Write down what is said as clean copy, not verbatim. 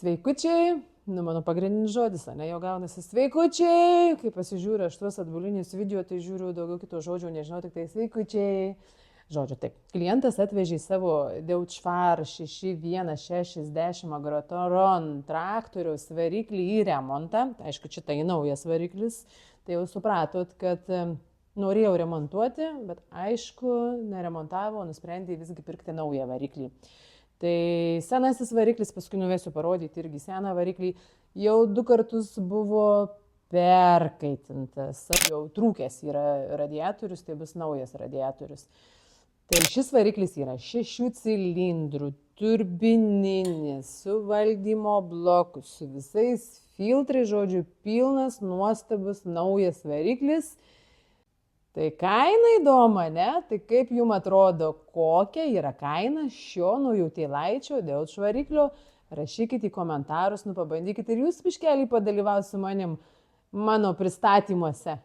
Sveikučiai, mano pagrindinis žodis, ne, jau gaunasi sveikučiai, kai pasižiūriu aš tuos atbulinius video, tai žiūriu daugiau kito žodžio, nežinau, tik tai sveikučiai. Žodžiu, taip. Klientas atvežė savo Deutschfahr 6160 Agrotoron traktoriaus variklį į remontą. Aišku, čia tai naujas variklis, tai jau supratot, kad norėjau remontuoti, bet aišku, neremontavo, nusprendė visgi pirkti naują variklį. Tai senasis variklis, paskui nuvesiu parodyti irgi seną variklį, jau 2 kartus buvo perkaitintas, jau trūkęs yra radiatorius, tai bus naujas radiatorius. Tai šis variklis yra 6 cilindrų, turbininis, su valdymo bloku, su visais filtrai, žodžiu, pilnas, nuostabus, naujas variklis. Tai kaina įdoma, ne? Tai kaip jums atrodo, kokia yra kaina šio naujutėlaičio Deutsch variklio? Rašykite į komentarus, pabandykite ir jūs biškelį padalyvauti su manim mano pristatymuose.